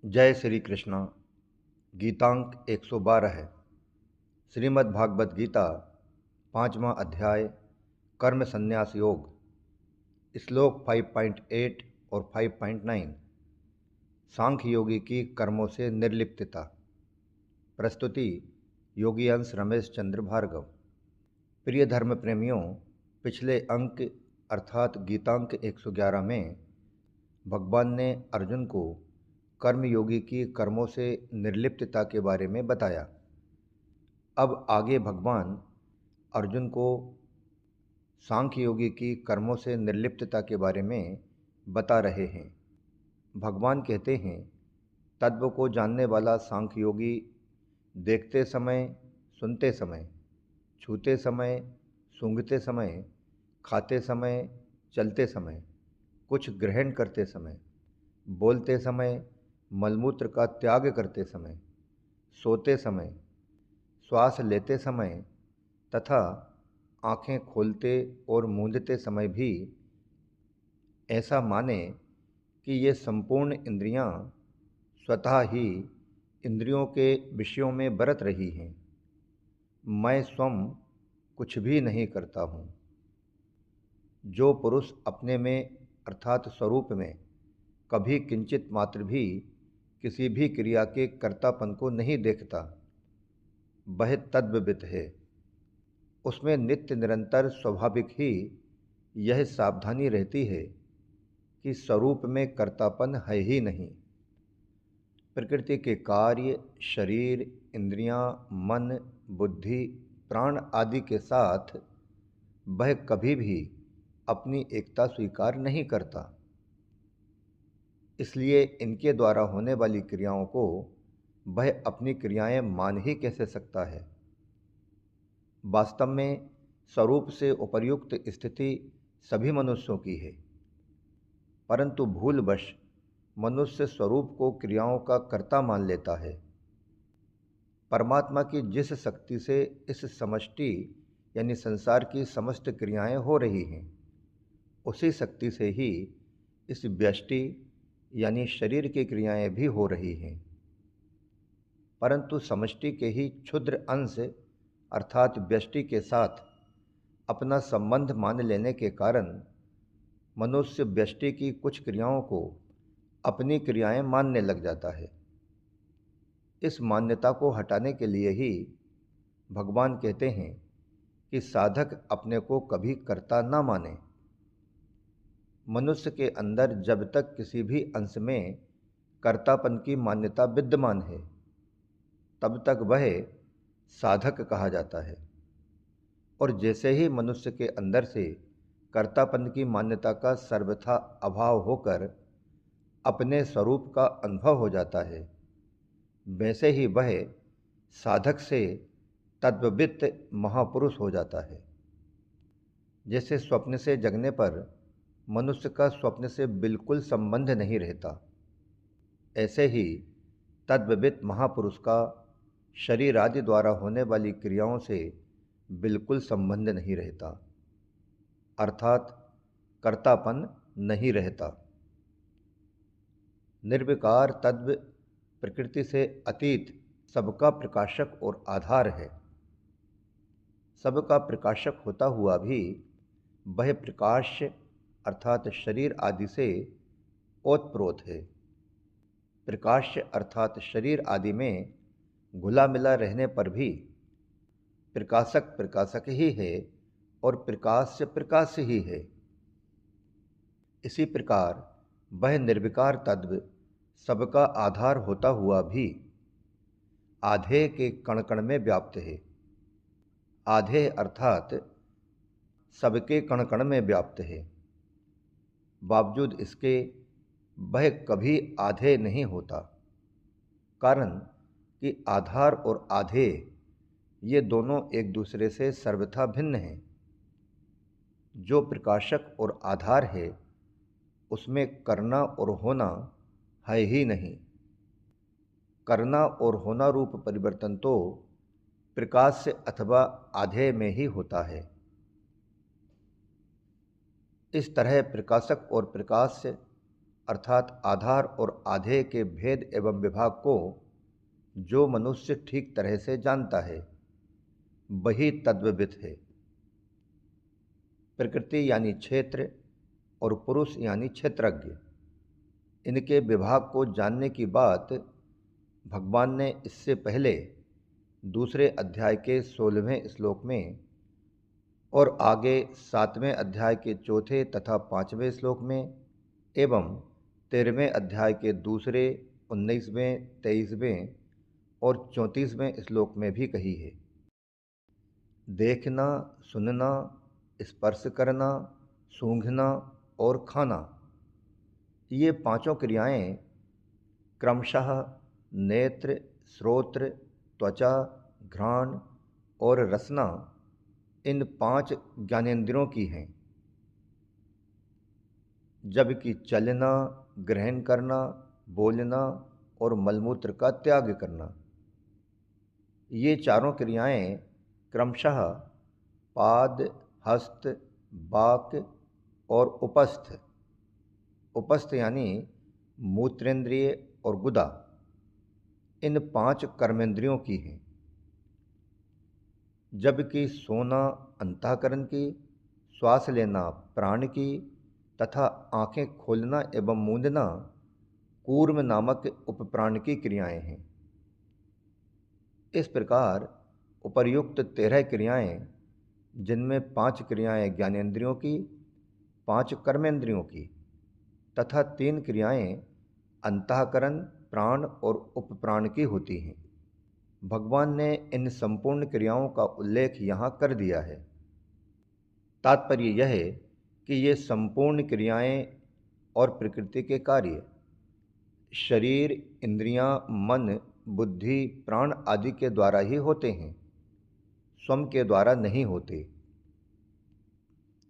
जय श्री कृष्ण। गीतांक 112 है। श्रीमद् भागवत गीता 5वां अध्याय कर्म संन्यास योग, श्लोक 5.8 और 5.9। सांख्य योगी की कर्मों से निर्लिप्तता। प्रस्तुति योगी अंश रमेश चंद्र भार्गव। प्रिय धर्म प्रेमियों, पिछले अंक अर्थात गीतांक 111 में भगवान ने अर्जुन को कर्मयोगी की कर्मों से निर्लिप्तता के बारे में बताया। अब आगे भगवान अर्जुन को सांख्य योगी की कर्मों से निर्लिप्तता के बारे में बता रहे हैं। भगवान कहते हैं, तत्व को जानने वाला सांख्य योगी देखते समय, सुनते समय, छूते समय, सूंघते समय, खाते समय, चलते समय, कुछ ग्रहण करते समय, बोलते समय, मलमूत्र का त्याग करते समय, सोते समय, श्वास लेते समय तथा आँखें खोलते और मूंदते समय भी ऐसा माने कि ये संपूर्ण इंद्रियां स्वतः ही इंद्रियों के विषयों में बरत रही हैं। मैं स्वयं कुछ भी नहीं करता हूँ। जो पुरुष अपने में अर्थात स्वरूप में कभी किंचित मात्र भी किसी भी क्रिया के कर्तापन को नहीं देखता, वह तद्वित है। उसमें नित्य निरंतर स्वाभाविक ही यह सावधानी रहती है कि स्वरूप में कर्तापन है ही नहीं। प्रकृति के कार्य, शरीर, इंद्रियां, मन, बुद्धि, प्राण आदि के साथ वह कभी भी अपनी एकता स्वीकार नहीं करता। इसलिए इनके द्वारा होने वाली क्रियाओं को वह अपनी क्रियाएं मान ही कैसे सकता है। वास्तव में स्वरूप से उपर्युक्त स्थिति सभी मनुष्यों की है, परंतु भूलवश मनुष्य स्वरूप को क्रियाओं का कर्ता मान लेता है। परमात्मा की जिस शक्ति से इस समष्टि यानी संसार की समस्त क्रियाएं हो रही हैं, उसी शक्ति से ही इस व्यष्टि यानी शरीर की क्रियाएं भी हो रही हैं। परंतु समष्टि के ही क्षुद्र अंश अर्थात व्यष्टि के साथ अपना संबंध मान लेने के कारण मनुष्य व्यष्टि की कुछ क्रियाओं को अपनी क्रियाएं मानने लग जाता है। इस मान्यता को हटाने के लिए ही भगवान कहते हैं कि साधक अपने को कभी कर्ता ना माने। मनुष्य के अंदर जब तक किसी भी अंश में कर्तापन की मान्यता विद्यमान है, तब तक वह साधक कहा जाता है। और जैसे ही मनुष्य के अंदर से कर्तापन की मान्यता का सर्वथा अभाव होकर अपने स्वरूप का अनुभव हो जाता है, वैसे ही वह साधक से तद्वित महापुरुष हो जाता है। जैसे स्वप्न से जगने पर मनुष्य का स्वप्न से बिल्कुल संबंध नहीं रहता, ऐसे ही तद्वित महापुरुष का शरीर आदि द्वारा होने वाली क्रियाओं से बिल्कुल संबंध नहीं रहता, अर्थात कर्तापन नहीं रहता। निर्विकार तत्व प्रकृति से अतीत सबका प्रकाशक और आधार है। सबका प्रकाशक होता हुआ भी वह प्रकाश अर्थात शरीर आदि से ओतप्रोत है। प्रकाश अर्थात शरीर आदि में घुला मिला रहने पर भी प्रकाशक प्रकाशक ही है और प्रकाश प्रकाश ही है। इसी प्रकार वह निर्विकार तत्व सबका आधार होता हुआ भी आधेय के कण कण में व्याप्त है। आधेय अर्थात सबके कण कण में व्याप्त है। बावजूद इसके वह कभी आधेय नहीं होता, कारण कि आधार और आधेय ये दोनों एक दूसरे से सर्वथा भिन्न हैं। जो प्रकाशक और आधार है, उसमें करना और होना है ही नहीं। करना और होना रूप परिवर्तन तो प्रकाश से अथवा आधेय में ही होता है। इस तरह प्रकाशक और प्रकाश अर्थात आधार और आधेय के भेद एवं विभाग को जो मनुष्य ठीक तरह से जानता है वही तत्वविद है। प्रकृति यानी क्षेत्र और पुरुष यानी क्षेत्रज्ञ, इनके विभाग को जानने की बात भगवान ने इससे पहले दूसरे अध्याय के 16वें श्लोक में और आगे 7वें अध्याय के चौथे तथा 5वें श्लोक में एवं 13वें अध्याय के दूसरे 19वें 23वें और 34वें श्लोक में भी कही है। देखना, सुनना, स्पर्श करना, सूंघना और खाना, ये पांचों क्रियाएं क्रमशः नेत्र, श्रोत्र, त्वचा, घ्राण और रसना, इन 5 ज्ञानेंद्रियों की हैं। जबकि चलना, ग्रहण करना, बोलना और मलमूत्र का त्याग करना, ये चारों क्रियाएं क्रमशः पाद, हस्त, वाक और उपस्थ यानी मूत्रेंद्रिय और गुदा, इन 5 कर्मेंद्रियों की हैं। जबकि सोना अंतःकरण की, श्वास लेना प्राण की तथा आंखें खोलना एवं मूंदना कूर्म नामक उपप्राण की क्रियाएं हैं। इस प्रकार उपर्युक्त 13 क्रियाएं, जिनमें 5 क्रियाएं ज्ञानेंद्रियों की, 5 कर्मेंद्रियों की तथा 3 क्रियाएं अंतःकरण, प्राण और उपप्राण की होती हैं, भगवान ने इन संपूर्ण क्रियाओं का उल्लेख यहाँ कर दिया है। तात्पर्य यह है कि ये संपूर्ण क्रियाएं और प्रकृति के कार्य शरीर, इंद्रियां, मन, बुद्धि, प्राण आदि के द्वारा ही होते हैं, स्वयं के द्वारा नहीं होते।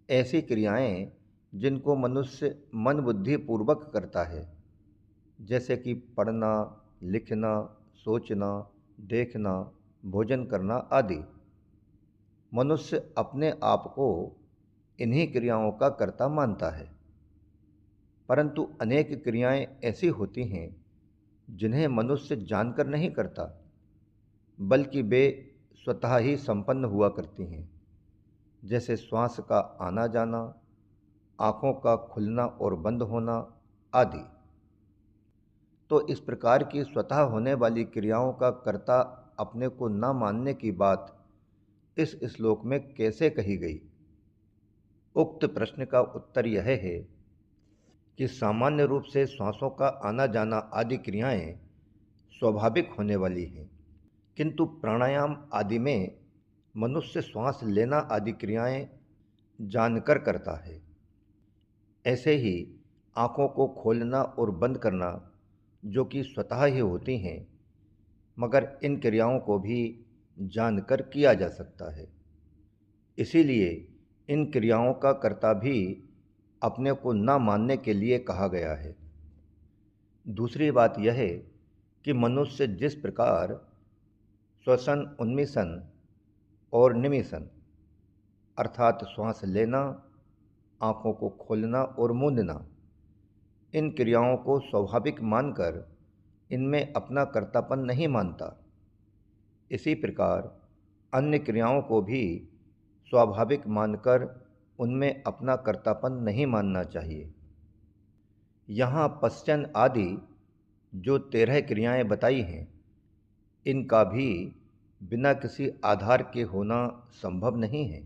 ऐसी क्रियाएं जिनको मनुष्य मन बुद्धि पूर्वक करता है, जैसे कि पढ़ना, लिखना, सोचना, देखना, भोजन करना आदि, मनुष्य अपने आप को इन्हीं क्रियाओं का कर्ता मानता है। परंतु अनेक क्रियाएं ऐसी होती हैं जिन्हें मनुष्य जानकर नहीं करता, बल्कि वे स्वतः ही संपन्न हुआ करती हैं, जैसे श्वास का आना जाना, आँखों का खुलना और बंद होना आदि। तो इस प्रकार की स्वतः होने वाली क्रियाओं का कर्ता अपने को न मानने की बात इस श्लोक में कैसे कही गई? उक्त प्रश्न का उत्तर यह है कि सामान्य रूप से श्वासों का आना जाना आदि क्रियाएं स्वाभाविक होने वाली हैं, किंतु प्राणायाम आदि में मनुष्य श्वास लेना आदि क्रियाएं जानकर करता है। ऐसे ही आँखों को खोलना और बंद करना, जो कि स्वतः ही होती हैं, मगर इन क्रियाओं को भी जानकर किया जा सकता है। इसीलिए इन क्रियाओं का कर्ता भी अपने को न मानने के लिए कहा गया है। दूसरी बात यह है कि मनुष्य जिस प्रकार श्वसन, उन्मिषण और निमिषण अर्थात श्वास लेना, आँखों को खोलना और मूंदना, इन क्रियाओं को स्वाभाविक मानकर इनमें अपना कर्तापन नहीं मानता, इसी प्रकार अन्य क्रियाओं को भी स्वाभाविक मानकर उनमें अपना कर्तापन नहीं मानना चाहिए। यहाँ पश्चन आदि जो 13 क्रियाएं बताई हैं, इनका भी बिना किसी आधार के होना संभव नहीं है।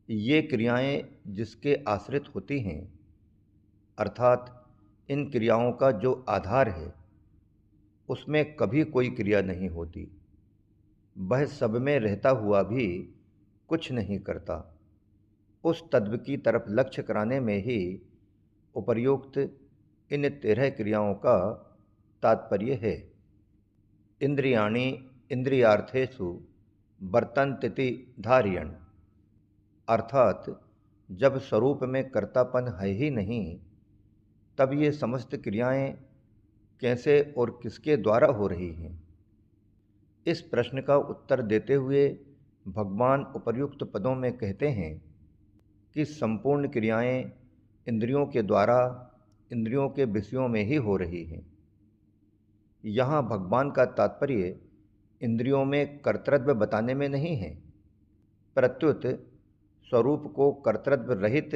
ये क्रियाएं जिसके आश्रित होती हैं, अर्थात इन क्रियाओं का जो आधार है, उसमें कभी कोई क्रिया नहीं होती। वह सब में रहता हुआ भी कुछ नहीं करता। उस तत्व की तरफ लक्ष्य कराने में ही उपर्युक्त इन 13 क्रियाओं का तात्पर्य है। इंद्रियाणि इंद्रियार्थेषु वर्तन्ते धारयन्, अर्थात जब स्वरूप में कर्तापन है ही नहीं, तब ये समस्त क्रियाएं कैसे और किसके द्वारा हो रही हैं? इस प्रश्न का उत्तर देते हुए भगवान उपर्युक्त पदों में कहते हैं कि संपूर्ण क्रियाएं इंद्रियों के द्वारा इंद्रियों के विषयों में ही हो रही हैं। यहाँ भगवान का तात्पर्य इंद्रियों में कर्तृत्व बताने में नहीं है, प्रत्युत स्वरूप को कर्तृत्व रहित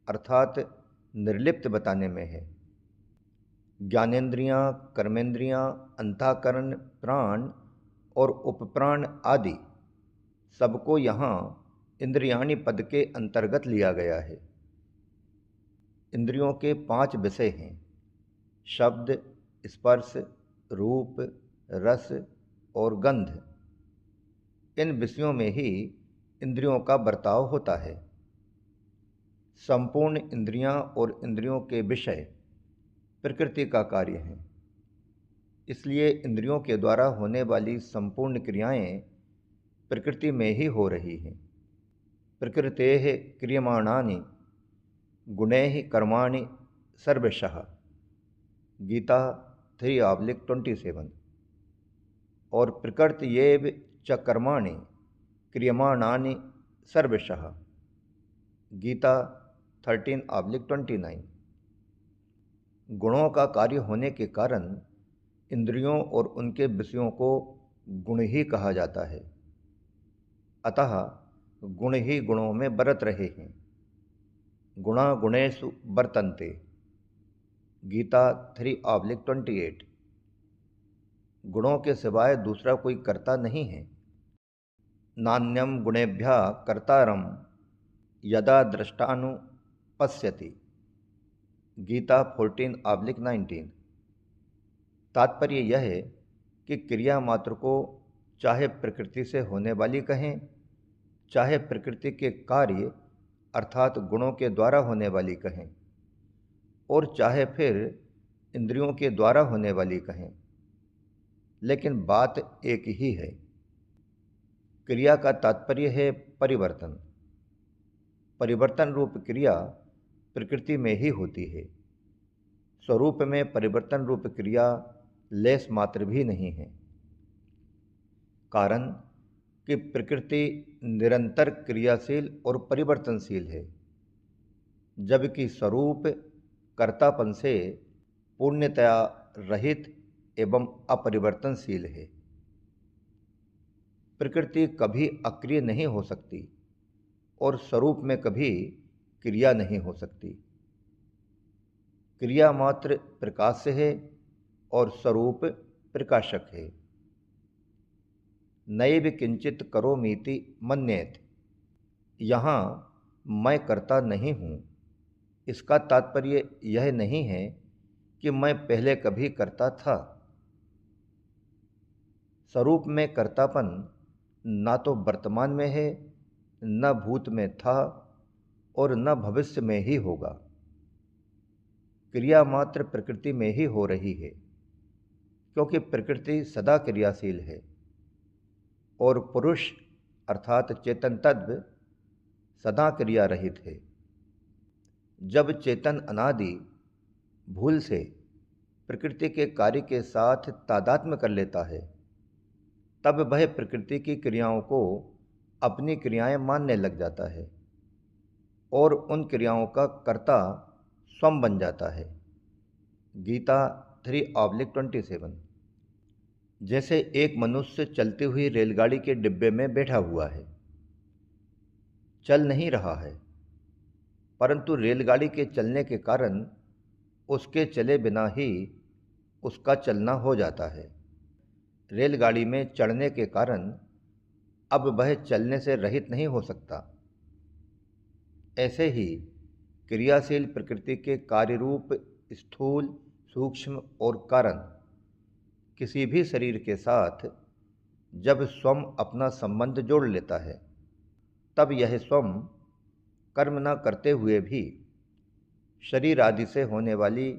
अर्थात निर्लिप्त बताने में है। ज्ञानेंद्रियां, कर्मेंद्रियां, अंतःकरण, प्राण और उपप्राण आदि सबको यहाँ इंद्रियाणि पद के अंतर्गत लिया गया है। इंद्रियों के 5 विषय हैं: शब्द, स्पर्श, रूप, रस और गंध। इन विषयों में ही इंद्रियों का बर्ताव होता है। संपूर्ण इंद्रियां और इंद्रियों के विषय प्रकृति का कार्य हैं। इसलिए इंद्रियों के द्वारा होने वाली संपूर्ण क्रियाएं प्रकृति में ही हो रही हैं। प्रकृतेः क्रियमाणानि गुणैः कर्माणि सर्वशः, गीता 3:27। और प्रकृत्यैव च कर्माणि क्रियमाणानि सर्वशः, गीता 13:29। गुणों का कार्य होने के कारण इंद्रियों और उनके विषयों को गुण ही कहा जाता है। अतः गुण ही गुणों में बरत रहे हैं। गुणा गुणेषु वर्तन्ते, गीता 3:28। गुणों के सिवाय दूसरा कोई कर्ता नहीं है। नान्यम गुणेभ्यः कर्तारं यदा द्रष्टानुपश्यति, गीता 14:19। तात्पर्य यह है कि क्रिया मात्र को चाहे प्रकृति से होने वाली कहें, चाहे प्रकृति के कार्य अर्थात गुणों के द्वारा होने वाली कहें, और चाहे फिर इंद्रियों के द्वारा होने वाली कहें, लेकिन बात एक ही है। क्रिया का तात्पर्य है परिवर्तन। परिवर्तन रूप क्रिया प्रकृति में ही होती है। स्वरूप में परिवर्तन रूप क्रिया लेस मात्र भी नहीं है। कारण कि प्रकृति निरंतर क्रियाशील और परिवर्तनशील है, जबकि स्वरूप कर्तापन से पूर्णतया रहित एवं अपरिवर्तनशील है। प्रकृति कभी अक्रिय नहीं हो सकती और स्वरूप में कभी क्रिया नहीं हो सकती। क्रिया मात्र प्रकाश्य है और स्वरूप प्रकाशक है। नैव किंचित करोमीति मन्येत, यहाँ मैं कर्ता नहीं हूँ, इसका तात्पर्य यह नहीं है कि मैं पहले कभी कर्ता था। स्वरूप में कर्तापन न तो वर्तमान में है, न भूत में था और न भविष्य में ही होगा। क्रिया मात्र प्रकृति में ही हो रही है, क्योंकि प्रकृति सदा क्रियाशील है और पुरुष अर्थात चेतन तत्व सदा क्रिया रहित है। जब चेतन अनादि भूल से प्रकृति के कार्य के साथ तादात्म्य कर लेता है, तब वह प्रकृति की क्रियाओं को अपनी क्रियाएं मानने लग जाता है और उन क्रियाओं का कर्ता स्वयं बन जाता है। गीता 3:27। जैसे एक मनुष्य चलती हुई रेलगाड़ी के डिब्बे में बैठा हुआ है, चल नहीं रहा है, परंतु रेलगाड़ी के चलने के कारण उसके चले बिना ही उसका चलना हो जाता है। रेलगाड़ी में चढ़ने के कारण अब वह चलने से रहित नहीं हो सकता। ऐसे ही क्रियाशील प्रकृति के कार्यरूप स्थूल, सूक्ष्म और कारण किसी भी शरीर के साथ जब स्वयं अपना संबंध जोड़ लेता है, तब यह स्वयं कर्म न करते हुए भी शरीर आदि से होने वाली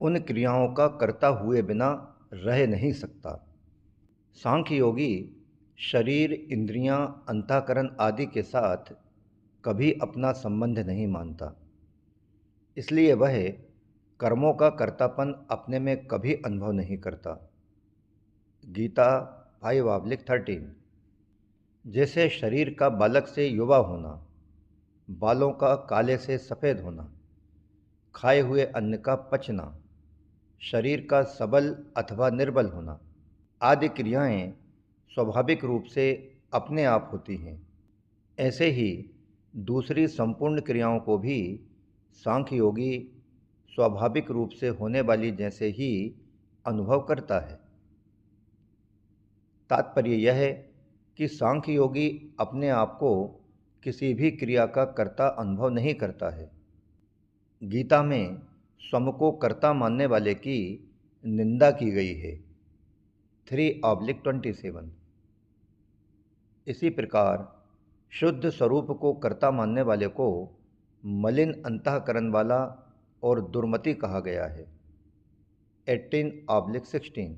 उन क्रियाओं का कर्ता हुए बिना रह नहीं सकता। सांख्य योगी शरीर, इंद्रियां, अंतःकरण आदि के साथ कभी अपना संबंध नहीं मानता, इसलिए वह कर्मों का कर्तापन अपने में कभी अनुभव नहीं करता। गीता 5:13। जैसे शरीर का बालक से युवा होना, बालों का काले से सफ़ेद होना, खाए हुए अन्न का पचना, शरीर का सबल अथवा निर्बल होना आदि क्रियाएं स्वाभाविक रूप से अपने आप होती हैं। ऐसे ही दूसरी संपूर्ण क्रियाओं को भी सांख्य योगी स्वाभाविक रूप से होने वाली जैसे ही अनुभव करता है। तात्पर्य यह है कि सांख्य योगी अपने आप को किसी भी क्रिया का कर्ता अनुभव नहीं करता है। गीता में स्वयं को कर्ता मानने वाले की निंदा की गई है, 3/27। इसी प्रकार शुद्ध स्वरूप को कर्ता मानने वाले को मलिन अंतःकरण वाला और दुर्मति कहा गया है, 18/16।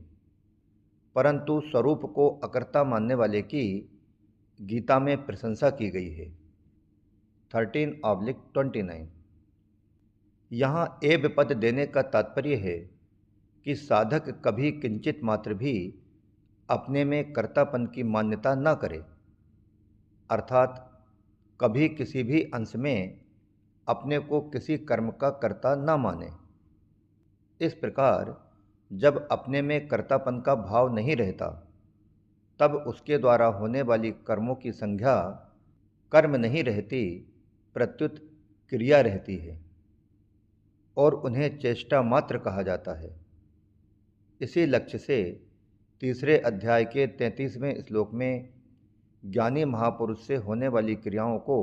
परंतु स्वरूप को अकर्ता मानने वाले की गीता में प्रशंसा की गई है, 13/29। यहाँ ए विपद देने का तात्पर्य है कि साधक कभी किंचित मात्र भी अपने में कर्तापन की मान्यता न करे, अर्थात कभी किसी भी अंश में अपने को किसी कर्म का कर्ता न माने। इस प्रकार जब अपने में कर्तापन का भाव नहीं रहता, तब उसके द्वारा होने वाली कर्मों की संज्ञा कर्म नहीं रहती, प्रत्युत क्रिया रहती है और उन्हें चेष्टा मात्र कहा जाता है। इसी लक्ष्य से तीसरे अध्याय के 33वें श्लोक में ज्ञानी महापुरुष से होने वाली क्रियाओं को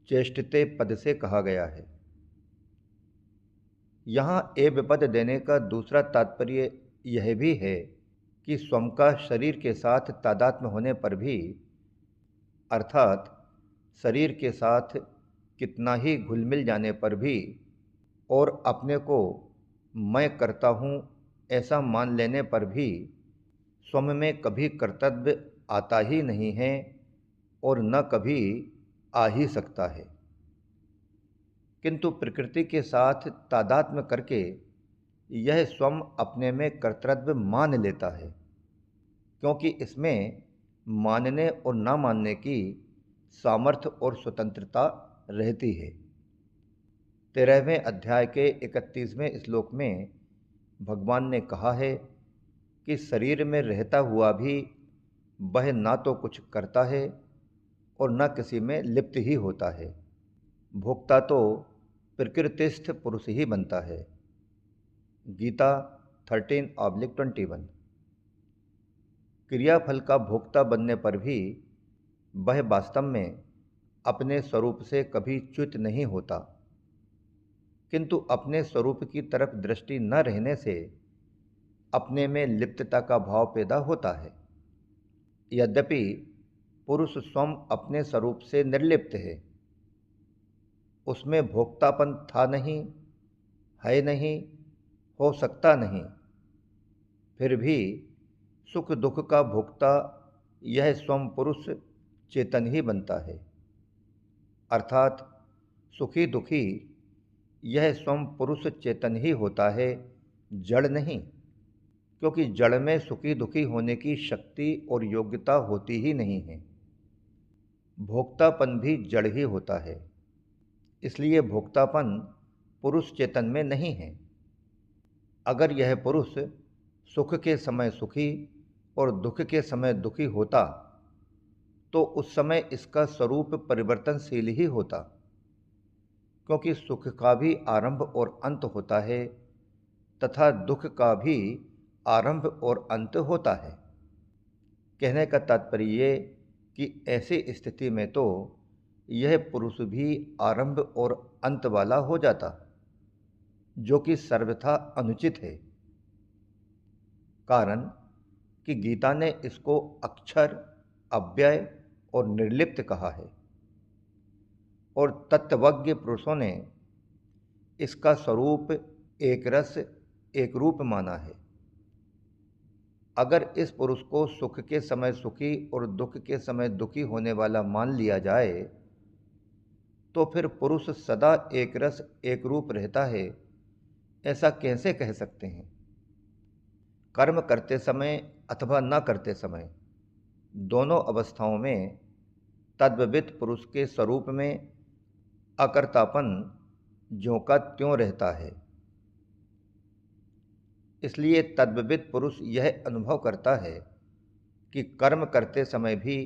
चेष्टते पद से कहा गया है। यहाँ ए विपद देने का दूसरा तात्पर्य यह भी है कि स्वयं का शरीर के साथ तादात्म्य होने पर भी, अर्थात शरीर के साथ कितना ही घुल मिल जाने पर भी और अपने को मैं करता हूँ ऐसा मान लेने पर भी स्वयं में कभी कर्तव्य आता ही नहीं है और न कभी आ ही सकता है। किंतु प्रकृति के साथ तादात्म्य करके यह स्वयं अपने में कर्तव्य मान लेता है, क्योंकि इसमें मानने और न मानने की सामर्थ्य और स्वतंत्रता रहती है। 13वें अध्याय के 31वें श्लोक में भगवान ने कहा है कि शरीर में रहता हुआ भी वह ना तो कुछ करता है और न किसी में लिप्त ही होता है। भोक्ता तो प्रकृतिस्थ पुरुष ही बनता है, गीता 13/21। क्रियाफल का भोक्ता बनने पर भी वह वास्तव में अपने स्वरूप से कभी च्युत नहीं होता, किंतु अपने स्वरूप की तरफ दृष्टि न रहने से अपने में लिप्तता का भाव पैदा होता है। यद्यपि पुरुष स्वयं अपने स्वरूप से निर्लिप्त है, उसमें भोक्तापन था नहीं, है नहीं, हो सकता नहीं, फिर भी सुख दुख का भोक्ता यह स्वयं पुरुष चेतन ही बनता है, अर्थात सुखी दुखी यह स्वयं पुरुष चेतन ही होता है, जड़ नहीं, क्योंकि जड़ में सुखी दुखी होने की शक्ति और योग्यता होती ही नहीं है। भोक्तापन भी जड़ ही होता है, इसलिए भोक्तापन पुरुष चेतन में नहीं है। अगर यह पुरुष सुख के समय सुखी और दुख के समय दुखी होता तो उस समय इसका स्वरूप परिवर्तनशील ही होता, क्योंकि सुख का भी आरंभ और अंत होता है तथा दुख का भी आरंभ और अंत होता है। कहने का तात्पर्य ये कि ऐसी स्थिति में तो यह पुरुष भी आरंभ और अंत वाला हो जाता, जो कि सर्वथा अनुचित है। कारण कि गीता ने इसको अक्षर, अव्यय और निर्लिप्त कहा है और तत्वज्ञ पुरुषों ने इसका स्वरूप एक रस एक रूप माना है। अगर इस पुरुष को सुख के समय सुखी और दुख के समय दुखी होने वाला मान लिया जाए तो फिर पुरुष सदा एक रस एक रूप रहता है, ऐसा कैसे कह सकते हैं? कर्म करते समय अथवा न करते समय दोनों अवस्थाओं में तद्वित पुरुष के स्वरूप में अकर्तापन ज्यों का त्यों रहता है। इसलिए तद्विद पुरुष यह अनुभव करता है कि कर्म करते समय भी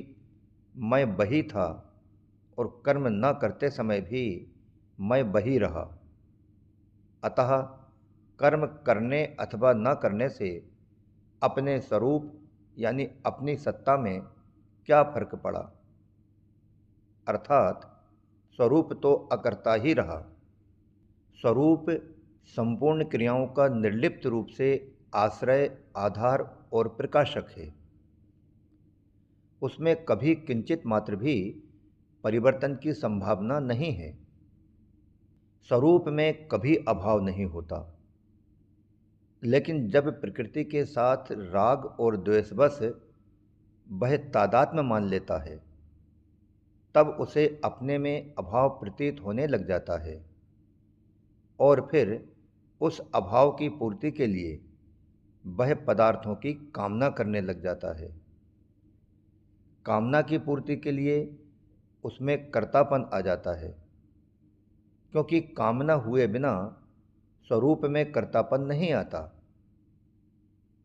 मैं वही था और कर्म न करते समय भी मैं वही रहा। अतः कर्म करने अथवा न करने से अपने स्वरूप यानी अपनी सत्ता में क्या फर्क पड़ा। अर्थात स्वरूप तो अकर्ता ही रहा। स्वरूप संपूर्ण क्रियाओं का निर्लिप्त रूप से आश्रय, आधार और प्रकाशक है। उसमें कभी किंचित मात्र भी परिवर्तन की संभावना नहीं है। स्वरूप में कभी अभाव नहीं होता। लेकिन जब प्रकृति के साथ राग और द्वेषवश वह तादात्म्य मान लेता है, तब उसे अपने में अभाव प्रतीत होने लग जाता है और फिर उस अभाव की पूर्ति के लिए वह पदार्थों की कामना करने लग जाता है। कामना की पूर्ति के लिए उसमें कर्तापन आ जाता है, क्योंकि कामना हुए बिना स्वरूप में कर्तापन नहीं आता।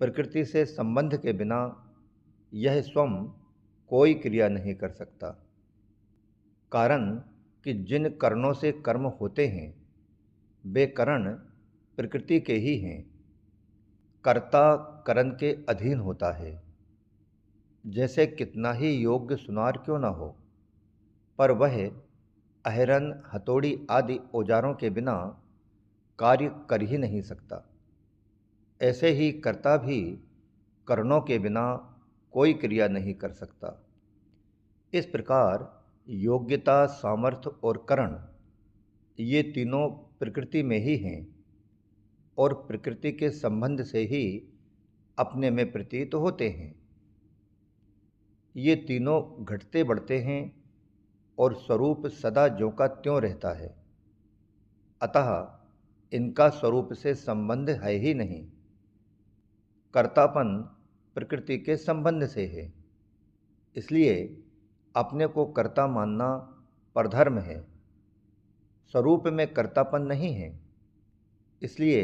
प्रकृति से संबंध के बिना यह स्वयं कोई क्रिया नहीं कर सकता। कारण कि जिन करणों से कर्म होते हैं वे करण प्रकृति के ही हैं। कर्ता करण के अधीन होता है। जैसे कितना ही योग्य सुनार क्यों न हो, पर वह अहिरन, हथौड़ी आदि औजारों के बिना कार्य कर ही नहीं सकता। ऐसे ही कर्ता भी करणों के बिना कोई क्रिया नहीं कर सकता। इस प्रकार योग्यता, सामर्थ्य और करण ये तीनों प्रकृति में ही हैं और प्रकृति के संबंध से ही अपने में प्रतीत होते हैं। ये तीनों घटते बढ़ते हैं और स्वरूप सदा ज्यों का त्यों रहता है। अतः इनका स्वरूप से संबंध है ही नहीं। कर्तापन प्रकृति के संबंध से है। इसलिए अपने को कर्ता मानना परधर्म है। स्वरूप में कर्तापन नहीं है, इसलिए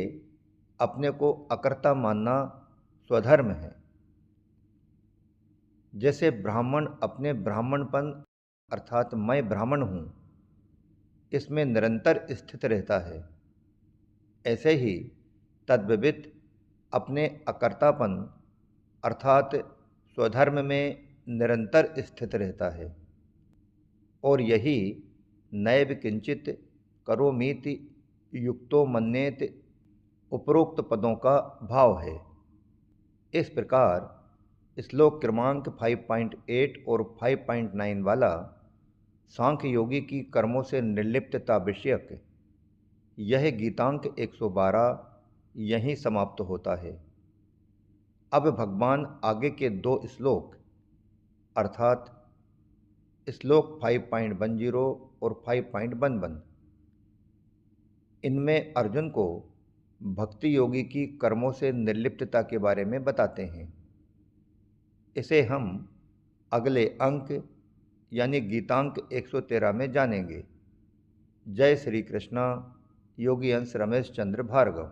अपने को अकर्ता मानना स्वधर्म है। जैसे ब्राह्मण अपने ब्राह्मणपन अर्थात मैं ब्राह्मण हूँ इसमें निरंतर स्थित रहता है, ऐसे ही तद्विद अपने अकर्तापन अर्थात स्वधर्म में निरंतर स्थित रहता है। और यही नैव किंचित करोमीति युक्तो मन्येत उपरोक्त पदों का भाव है। इस प्रकार श्लोक क्रमांक 5.8 और 5.9 वाला सांख्य योगी की कर्मों से निर्लिप्तता विषयक यह गीतांक 112 यहीं समाप्त होता है। अब भगवान आगे के 2 श्लोक अर्थात श्लोक 5.10 और 5.11 इनमें अर्जुन को भक्ति योगी की कर्मों से निर्लिप्तता के बारे में बताते हैं। इसे हम अगले अंक यानी गीतांक 113 में जानेंगे। जय श्री कृष्णा। योगी अंश रमेश चंद्र भार्गव।